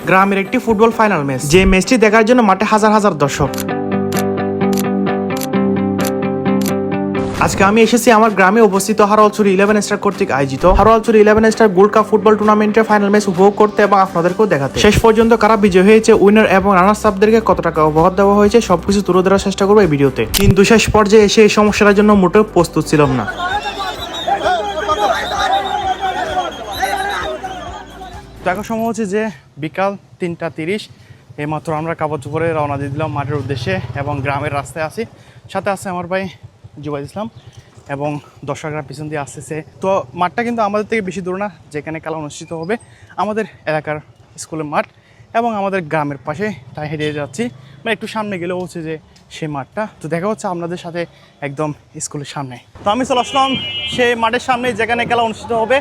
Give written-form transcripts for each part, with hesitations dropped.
গ্রামের একটি football final match, যে ম্যাচটি দেখার জন্য মাঠে হাজার হাজার দর্শক। আজকে আমি এসেছি আমার গ্রামে অবস্থিত হারোয়ালছড়ি 11 স্টার কর্তৃক আয়োজিত হারোয়ালছড়ি 11 স্টার গোল্ড কাপ ফুটবল টুর্নামেন্টের ফাইনাল ম্যাচ উপভোগ করতে এবং আপনাদেরকেও দেখাতে। শেষ পর্যন্ত কারা বিজয় হয়েছে, উইনার এবং রানার্স আপদেরকে কত টাকা উপহার দেওয়া হয়েছে, সবকিছু তুলে ধরার চেষ্টা করবো এই ভিডিওতে। কিন্তু শেষ পর্যায়ে এসে এই সমস্যার জন্য মোটেও প্রস্তুত ছিলাম না। তো এখন সময় হচ্ছে যে বিকাল 3:30। এইমাত্র আমরা কাপড় চোপড়ে রওনা দিয়ে দিলাম মাঠের উদ্দেশ্যে এবং গ্রামের রাস্তায় আছি। সাথে আছে আমার ভাই জুবাইদ ইসলাম এবং দর্শকরা পিছন দিয়ে আসতেছে। তো মাঠটা কিন্তু আমাদের থেকে বেশি দূর না, যেখানে খেলা অনুষ্ঠিত হবে আমাদের এলাকার স্কুলের মাঠ এবং আমাদের গ্রামের পাশে, তাই হেঁটে যাচ্ছি। মানে একটু সামনে গেলেও হচ্ছে যে সেই মাঠটা। তো দেখা হচ্ছে আপনাদের সাথে একদম স্কুলের সামনে। তো আমি চলে আসলাম সেই মাঠের সামনে যেখানে খেলা অনুষ্ঠিত হবে।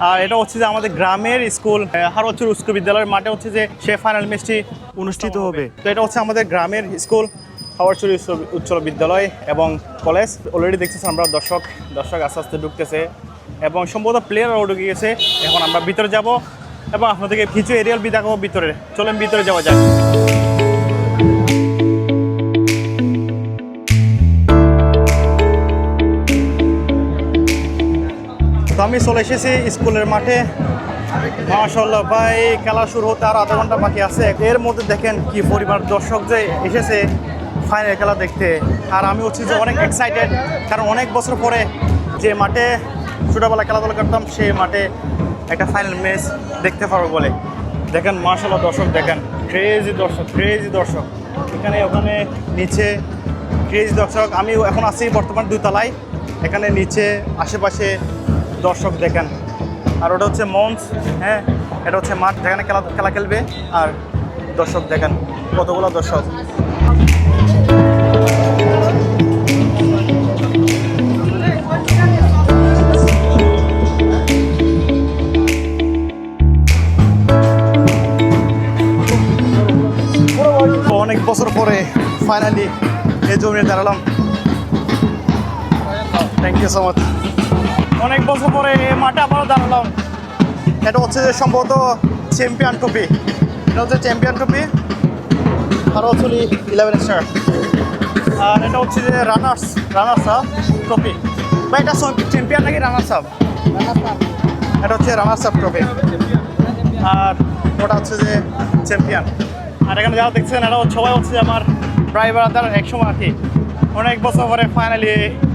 আর এটা হচ্ছে যে আমাদের গ্রামের স্কুল হারোয়ালছড়ি উচ্চ বিদ্যালয়ের মাঠে হচ্ছে যে সে ফাইনাল ম্যাচটি অনুষ্ঠিত হবে। তো এটা হচ্ছে আমাদের গ্রামের স্কুল হারোয়ালছড়ি উচ্চ বিদ্যালয় এবং কলেজ। অলরেডি দেখতেছি আমরা দর্শক আস্তে আস্তে ঢুকতেছে এবং সম্ভবত প্লেয়াররাও ঢুকে গেছে। এখন আমরা ভিতরে যাব এবং আপনাদেরকে কিছু এরিয়াল বি দেখাবো ভিতরে। চলেন ভিতরে যাওয়া যায়। তো আমি চলে এসেছি স্কুলের মাঠে। মাশাআল্লাহ ভাই, খেলা শুরু হতে আর আধা ঘন্টা বাকি আছে। এর মধ্যে দেখেন কি পরিবার দর্শক যে এসেছে ফাইনাল খেলা দেখতে। আর আমি হচ্ছে যে অনেক এক্সাইটেড, কারণ অনেক বছর পরে যে মাঠে ছোটোবেলা খেলাধুলা করতাম সেই মাঠে একটা ফাইনাল ম্যাচ দেখতে পারবো বলে। দেখেন মাশাআল্লাহ দর্শক, দেখেন ক্রেজি দর্শক এখানে ওখানে নিচে, ক্রেজি দর্শক। আমি এখন আছি বর্তমান 2 তলায়। এখানে নিচে আশেপাশে দর্শক দেখেন। আর ওটা হচ্ছে মঞ্চ, হ্যাঁ এটা হচ্ছে মাঠ যেখানে খেলা খেলবে। আর দর্শক দেখেন কতগুলো দর্শক। অনেক বছর পরে ফাইনালি এই জমিনে দাঁড়ালাম। Thank you so much. অনেক বছর পরে এই মাঠে আবারও দাঁড়ালাম। এটা হচ্ছে যে সম্ভবত চ্যাম্পিয়ন ট্রফি। এটা হচ্ছে চ্যাম্পিয়ন ট্রফি হারোয়ালছড়ি 11 স্টার। আর এটা হচ্ছে যে রানার্স আপ ট্রফি। বা এটা চ্যাম্পিয়ন নাকি রানার্স আপ? এটা হচ্ছে রানার্স আপ ট্রফি। আর ওটা হচ্ছে যে চ্যাম্পিয়ন। আর এখানে যারা দেখছেন এরা সবাই হচ্ছে আমার প্রায় ব্রাদার। একসময় আর কি অনেক বছর পরে ফাইনালি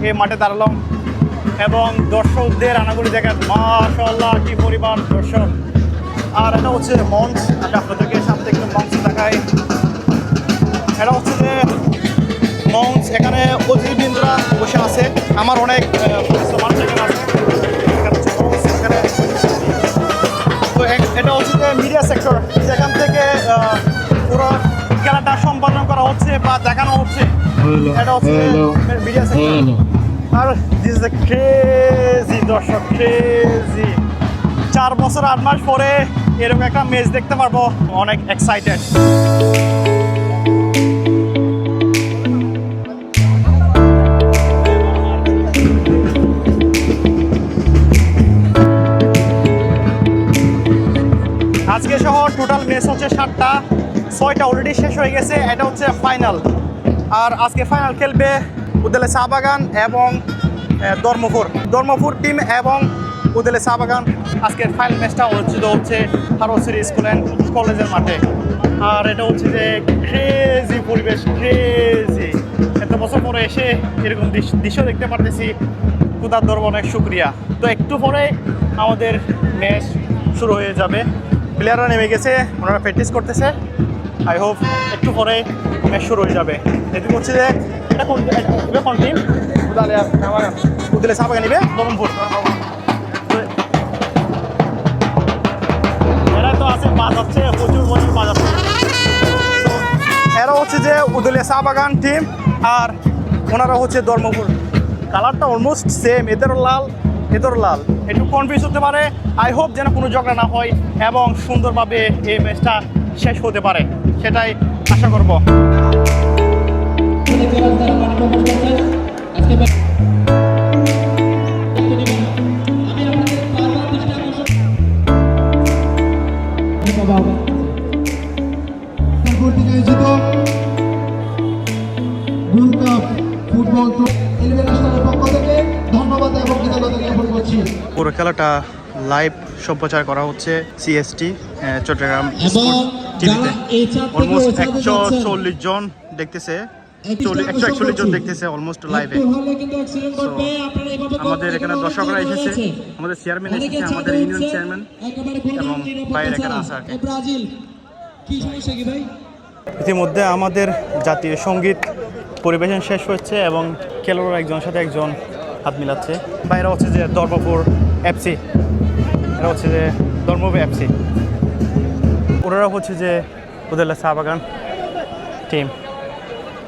এই মাঠে দাঁড়ালাম এবং দর্শকদের আনাগুলি দেখেন মাশাআল্লাহ কি পরিমাণ দর্শক। আর এটা হচ্ছে মঞ্চ, আমি আপনাদেরকে সামনে একটু মঞ্চ দেখাই। এটা হচ্ছে যে মঞ্চ, এখানে অতিথিবৃন্দরা বসে আছে। আমার অনেক মানুষ এখানে আছে। তো এটা হচ্ছে যে মিডিয়া সেক্টর, যেখান থেকে পুরো খেলাটা সম্পাদন করা হচ্ছে বা দেখানো হচ্ছে। এটা হচ্ছে মিডিয়া সেক্টর। আর দিস ইজ এ ক্রেজি দর্শক, ক্রেজি। 4 বছর 8 মাস পরে এরকম একটা ম্যাচ দেখতে পারবো, অনেক এক্সাইটেড। আজকে সহ টোটাল ম্যাচ হচ্ছে 7টা, 6টা অলরেডি শেষ হয়ে গেছে। এটা হচ্ছে ফাইনাল। আর আজকে ফাইনাল খেলবে উদেলে চা বাগান এবং ধর্মপুর টিম এবং উদেলে চা বাগান। আজকের ফাইনাল ম্যাচটা অনুষ্ঠিত হচ্ছে হারোয়ালছড়ি স্কুল অ্যান্ড কলেজের মাঠে। আর এটা হচ্ছে যে ক্রেজি পরিবেশ, ক্রেজি। এত বছর পরে এসে এরকম দৃশ্য দেখতে পারতেছি, খুদার দরবার অনেক শুক্রিয়া। তো একটু পরে আমাদের ম্যাচ শুরু হয়ে যাবে। প্লেয়াররা নেমে গেছে, ওনারা প্র্যাকটিস করতেছে। আই হোপ একটু পরে ম্যাচ শুরু হয়ে যাবে। এদিকে হচ্ছে যে এটা কোন টিম? উদেলে চা বাগান নিবে ধর্মপুর। এরা তো আছে, বাজ হচ্ছে প্রচুর বাজ আছে। এরা হচ্ছে যে উদেলে চা বাগান টিম আর ওনারা হচ্ছে ধর্মপুর। কালারটা অলমোস্ট সেম, এদেরও লাল, একটু কনফিউজ হতে পারে। আই হোপ যেন কোনো ঝগড়া না হয় এবং সুন্দরভাবে এই ম্যাচটা শেষ হতে পারে, সেটাই আশা করব। কর্তৃক আয়োজিত গোল্ড কাপ ফুটবল ইন্টারন্যাশনালের পক্ষ থেকে ধন্যবাদ এবং কৃতজ্ঞতা জ্ঞাপন করছি। পুরো খেলাটা লাইভ সম্প্রচার করা হচ্ছে সিএসটি চট্টগ্রাম টিভিতে। অলমোস্ট 140 জন দেখতেছে, 141 জন দেখতেছে অলমোস্ট লাইভে। আমাদের এখানে দর্শকরা এসেছে, আমাদের চেয়ারম্যান এসেছে, আমাদের ইউনিয়ন চেয়ারম্যান এবং বাইরে এখানে আছে আর কি। ইতিমধ্যে আমাদের জাতীয় সঙ্গীত পরিবেশন শেষ হচ্ছে এবং খেলোয়াড় একজনের সাথে একজন হাত মিলাচ্ছে। বাইরে হচ্ছে যে ধর্মপুর এফসি, এরা হচ্ছে যে ধর্মপুর এফসি, ওনারা হচ্ছে যে উপজেলা চা বাগান টিম।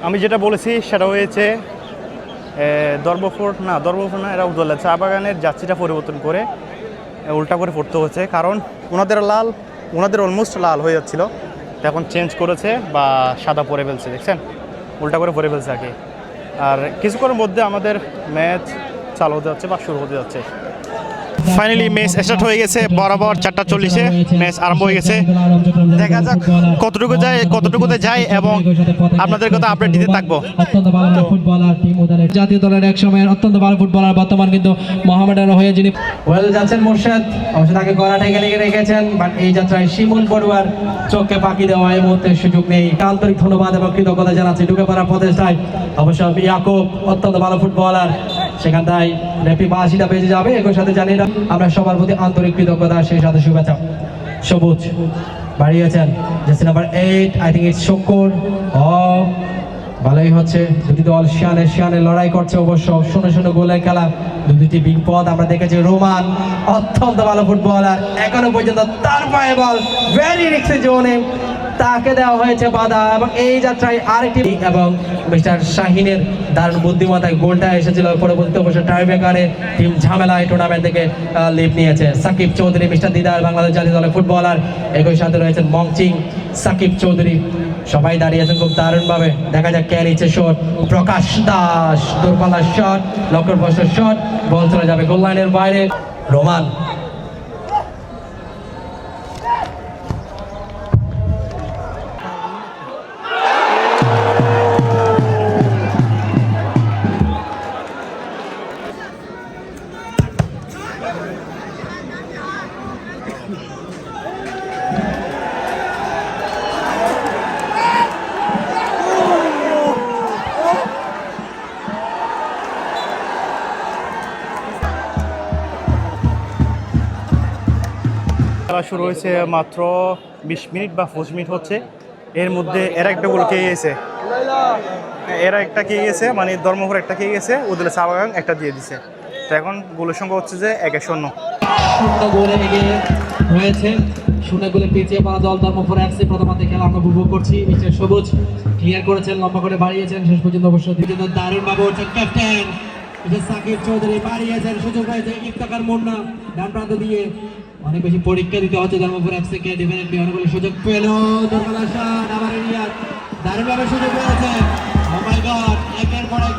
আমি যেটা বলেছি সেটা হয়েছে ধর্মপুর না, এরা উপজেলা চা বাগানের যাত্রীটা পরিবর্তন করে উল্টা করে পড়তে হচ্ছে, কারণ ওনাদের অলমোস্ট লাল হয়ে যাচ্ছিলো, তো এখন চেঞ্জ করেছে বা সাদা পরে ফেলছে, দেখছেন উল্টা করে পরে ফেলছে আর কি। আর কিছুক্ষণের মধ্যে আমাদের ম্যাচ চালু হতে যাচ্ছে বা শুরু হতে যাচ্ছে। ফাইনালি ম্যাচ স্টার্ট হয়ে গেছে, বরাবর 4:40 ম্যাচ আরম্ভ হয়ে গেছে। দেখা যাক কতটুকুতে যায় এবং আপনাদের কথা আপডেট দিতে থাকবো। অত্যন্ত ভালো ফুটবলার টিম উদানের জাতীয় দলের এক সময়ের অত্যন্ত ভালো ফুটবলার, বর্তমান কিন্তু মোহামেডান হয়ে যিনি ওয়েল যাচ্ছেন মোর্শেদ, অবশ্য তাকে গলা ঠেকে লেগে রেখেছেন, বাট এই যাত্রায় শিমুল বড়ুয়ার চোখকে পাকি দেওয়া এই মুহূর্তে সুযোগ নেই। আন্তরিক ধন্যবাদ এবং কৃতজ্ঞতা জানাচ্ছি ঢুকে পড়ার প্রচেষ্টায়। অবশ্য ইয়াকুব অত্যন্ত ভালো ফুটবলার, সেখানটায় রেপি 82টা বেজে যাবে। একই সাথে জানি না আমরা সবার প্রতি আন্তরিক কৃতজ্ঞতা, সেই সাথে শুভেচ্ছা। সবুজ বাড়িয়েছেন jersey number 8, I think it's Shakur. ভালোই হচ্ছে, দুটি দল শিয়ানে লড়াই করছে। অবশ্য 0-0 গোলের খেলা, দুটি বিপদ আমরা দেখেছি। রোমান অত্যন্ত ভালো ফুটবলার, এখনো পর্যন্ত তার পায়ে বল ভেরি রিস্কি জোনে, তাকে দেওয়া হয়েছে বাধা। এবং এই যাত্রায় আরেকটি এবং মিস্টার শাহিনের দারুণ বুদ্ধিমত্তায় গোলটা এসেছিল পরবর্তীতে। অবশ্য টাইব্রেকারে টিম ঝামেলায় টুর্নামেন্ট থেকে লিড নিয়েছে। সাকিব চৌধুরী, মিস্টার দিদার বাংলাদেশ জাতীয় দলের ফুটবলার, একই সাথে রয়েছেন মংচিং, সাকিব চৌধুরী, সবাই দাঁড়িয়েছেন খুব দারুণভাবে। দেখা যাক কে নিচ্ছে শট। প্রকাশ দাস দূরপাল্লার শট, লক্ষ্যভ্রষ্ট শট, বল চলে যাবে গোল লাইনের বাইরে। রোমান খেলা শুরু হয়েছে মাত্র 20 মিনিট বা 25 মিনিট হচ্ছে। এর মধ্যে এরা একটা গোল খেয়ে গেছে, মানে ধর্মপুর একটা খেয়ে গেছে, ওদের চা বাগান একটা দিয়ে দিছে। তো এখন গোলের সংখ্যা হচ্ছে যে 1-0। গোলে এগিয়ে রয়েছে, 0 গোলে পিছিয়ে পড়া দল ধর্মপুর এফসি। প্রথমার্ধে খেলা আমরা উপভোগ করছি। মিস্টার সবুজ ক্লিয়ার করেছেন, লম্বা করে বাড়িয়েছেন, শেষ পর্যন্ত অবশ্য দারুণ ভাবে উঠছেন ক্যাপ্টেন সাকিব চৌধুরী, বাড়িয়েছেন, সুযোগ রয়েছে ইফতেখার মুন্না ডান প্রান্ত দিয়ে। অনেক বেশি পরীক্ষা দিতে হচ্ছে ধর্মপুর এফসি কে, ডেফিনেটলি অনেকগুলো সুযোগ পেল। দুর্বলা শট, আবার রিয়াদ দারুণভাবে সুযোগ রয়েছে। ও মাই গড, একের পর এক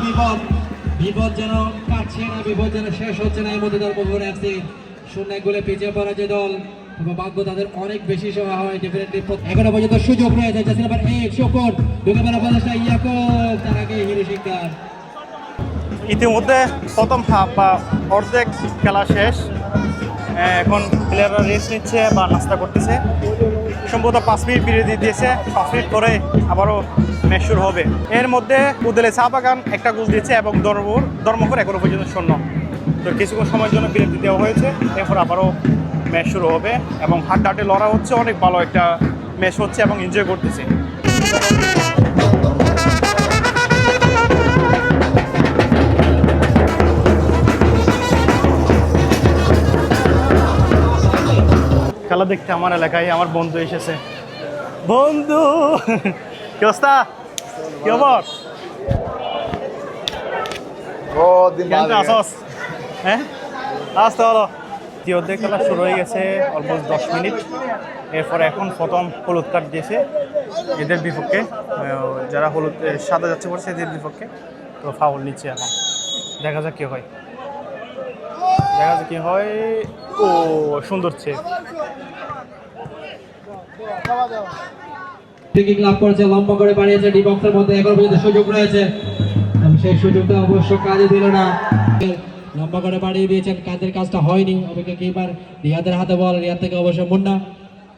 বিপদ যেন কাটছে না, বিপদ যেন শেষ হচ্ছে না। এর মধ্যে ধর্মপুর এফসি 0 গোলে পিছিয়ে পড়া যে দল, তবে ভাগ্য তাদের অনেক বেশি সহায় হয়। ডেফিনেটলি এখনো পর্যন্ত সুযোগ রয়েছে। জার্সি নাম্বার 1 শকুর, ঢুকে পড়া প্রচেষ্টা ইয়াকুব, তার আগে হিরো শিকদার। ইতিমধ্যে প্রথম হাফ বা অর্ধেক খেলা শেষ। এখন প্লেয়াররা রেস্ট নিচ্ছে বা নাস্তা করতেছে। সম্ভবত 5 মিনিট বিরতি দিয়েছে, 5 মিনিট পরে আবারও ম্যাচ শুরু হবে। এর মধ্যে উদলে চা বাগান একটা গোল দিয়েছে এবং ধর্মপুর এখনো পর্যন্ত 0। তো কিছুক্ষণ সময়ের জন্য বিরতি দেওয়া হয়েছে, এরপর আবারও ম্যাচ শুরু হবে এবং হাড্ডাহাড্ডি লড়া হচ্ছে। অনেক ভালো একটা ম্যাচ হচ্ছে এবং এনজয় করতেছে। খেলা দেখতে আমার এলাকায় আমার বন্ধু এসেছে। বন্ধু, কি অবস্থা? কি খবর? হ্যাঁ, আসতে হলো। দ্বিতীয় খেলা শুরু হয়ে গেছে, অলমোস্ট 10 মিনিট। এরপরে এখন প্রথম হলুদ কার্ড দিয়েছে এদের বিপক্ষে, যারা হলুদ সাদা যাচ্ছে পড়ছে এদের বিপক্ষে। তো ফাউল নিচ্ছে এখন, দেখা যাক কি হয়। ও সুন্দর সেভ। ফ্রি কিক লাভ করেছে, লম্বা করে বাড়িয়েছে ডি বক্সের মধ্যে, এখনো পর্যন্ত সুযোগ রয়েছে এবং সেই সুযোগটা অবশ্য কাজে দিল না। লম্বা করে বাড়িয়ে দিয়েছেন, কাজের কাজটা হয়নি। অভিজ্ঞ কিপার রিয়াদের হাতে বল, রিয়াদ থেকে অবশ্য মুন্না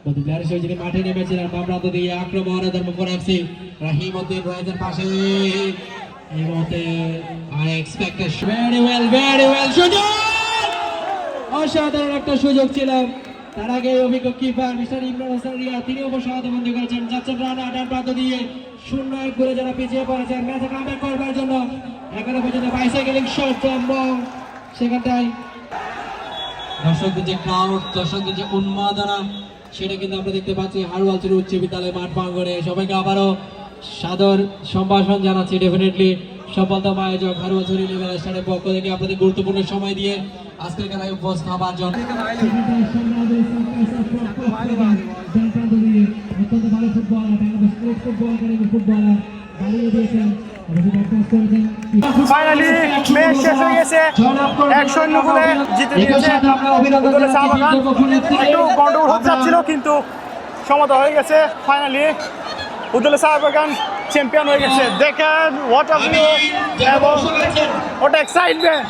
বদু প্লেয়ার হিসেবে যিনি মাঠে নেমেছিলেন। বাম প্রান্ত দিয়ে আক্রমণ ধর্মপুর এফসি, রাহিম উদ্দিন রয়েছেন পাশে। এই মুহূর্তে আনএক্সপেক্টেড, ভেরি ওয়েল সুযোগ, অসাধারণ একটা সুযোগ ছিল। তার আগে অভিজ্ঞ কিপার মিস্টার ইমরান হোসেন রিয়া তিনি অবশ্য হাতবন্দি করেছেন। যাচ্ছেন রানা ডান প্রান্ত দিয়ে, 0-1 করে যারা পিছিয়ে পড়েছেন ম্যাচে কামব্যাক করবার জন্য। এখনো পর্যন্ত বাইসাইকেলিং শট এবং সেখানটায় দর্শকদের যে ক্রাউড, দর্শকদের যে উন্মাদনা সেটা কিন্তু আমরা দেখতে পাচ্ছি হারওয়ালচুরি উচ্চ বিদ্যালয় মাঠ প্রাঙ্গণে। সবাইকে আবারও সাদর সম্ভাষণ জানাচ্ছি। ডেফিনেটলি সফলতম আয়োজক হারওয়ালচুরি লেভেল স্টারের পক্ষ থেকে আপনাদের গুরুত্বপূর্ণ সময় দিয়ে আজকের খেলায় উপস্থিত হবার জন্য। অত্যন্ত ভালো ফুটবলার, বাংলাদেশ ফুটবলার দাঁড়িয়ে দিয়েছেন। ফাইনালি ম্যাচ শেষ হয়ে গেছে, 1-0 গোলে জিতে দিয়েছে উদুল্লাহ শাহবাগান। একটু গন্ডগোল হতে যাচ্ছিল কিন্তু সমাধান হয়ে গেছে। ফাইনালি উদুল্লাহ শাহবাগান চ্যাম্পিয়ন হয়ে গেছে। দেখেন হোয়াট আ ভিউ এবং হোয়াট এক্সাইটমেন্ট।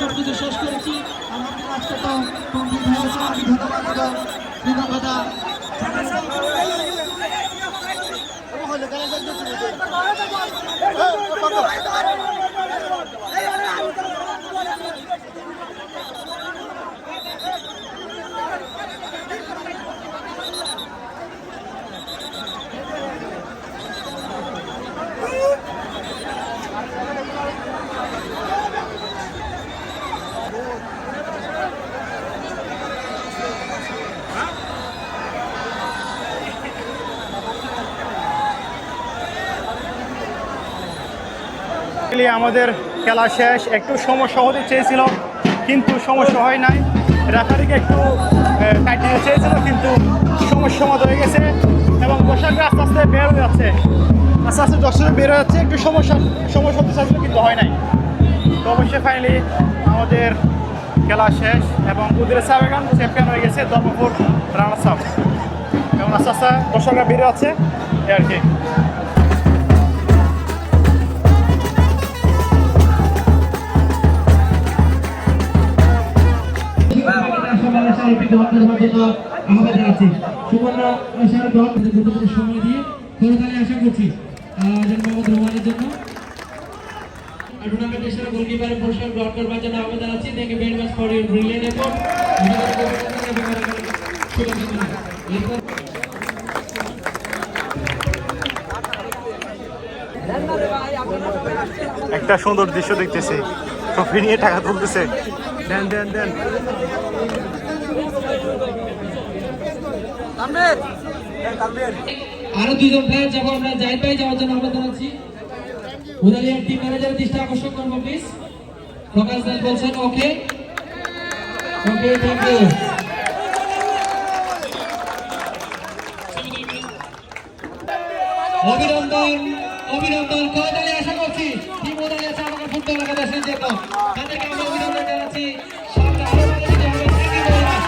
সবকিছু শেষ করেছি, আমাদের আজকেটা কমপ্লিট হয়েছে। আমি ধন্যবাদ কৃতজ্ঞতা আমাদের খেলা শেষ। একটু সমস্যা হতে চেয়েছিল কিন্তু সমস্যা হয় নাই। রেফারিকে একটু টাইট দিতে চেয়েছিল কিন্তু সমস্যা সমাধান হয়ে গেছে এবং দর্শকরা আস্তে আস্তে বের হয়ে যাচ্ছে, আস্তে আস্তে দর্শকরা বের হয়ে যাচ্ছে। একটু সমস্যা হতে চাইছিল কিন্তু হয় নাই। তো অবশ্যই ফাইনালি আমাদের খেলা শেষ এবং উদুল্লাহ শাহবাগান চ্যাম্পিয়ন হয়ে গেছে, ধর্মপুর রানার্স আপ। এবং আস্তে আস্তে দর্শকরা বের হচ্ছে আর কি। সময় দিয়ে আশা করছি রহমানের জন্য টুর্নামেন্টের সেরা গোলকিপারের পুরস্কার গ্রহণ করবার জন্য আবেদন আছি। Thank you very much for your brilliant effort. একটা সুন্দর দৃশ্য দেখতেছি, ট্রফি নিয়ে টাকা তুলতেছে। দেন দেন দেন আরো দুইজন প্লেয়ার যাবো আমরা জাহিদ ভাই যাওয়ার জন্য আবেদন আছি। উদালিয়ার টিম ম্যানেজারের দৃষ্টি আকর্ষণ করবো প্লিজ। প্রকাশ দাস বলছেন ওকে ওকে, থ্যাংক ইউ। অভিনন্দন অভিনন্দন কোদালি আশা করছি টিম উদালিয়া চাপাকা ফুটবল একাদশের জন্য তাদেরকে আমরা অভিনন্দন জানাচ্ছি। সামনে আরো ভালো কিছু হবে। Thank you very much.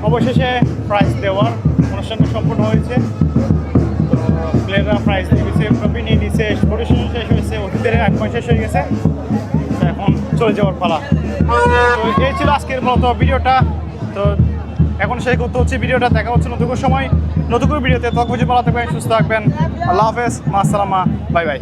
অবশেষে প্রাইজ দেওয়ার অনুষ্ঠানটা সম্পূর্ণ হয়েছে। তো প্লেয়াররা প্রাইজ নিয়ে গেছে, ট্রফি নিয়ে নিচ্ছে, ফটো সেশন শেষ হয়েছে, অতিথিদের আগমন শেষ হয়ে গেছে। তো এখন চলে যাওয়ার পালা। তো এই ছিল আজকের মতো ভিডিওটা। তো এখন শেষ করতে হচ্ছে ভিডিওটা। দেখা হচ্ছে নতুন সময় নতুন ভিডিওতে। তখন বুঝে ভালো থাকবেন, সুস্থ থাকবেন। আল্লাহ হাফেজ, মা আসসালামা, বাই বাই।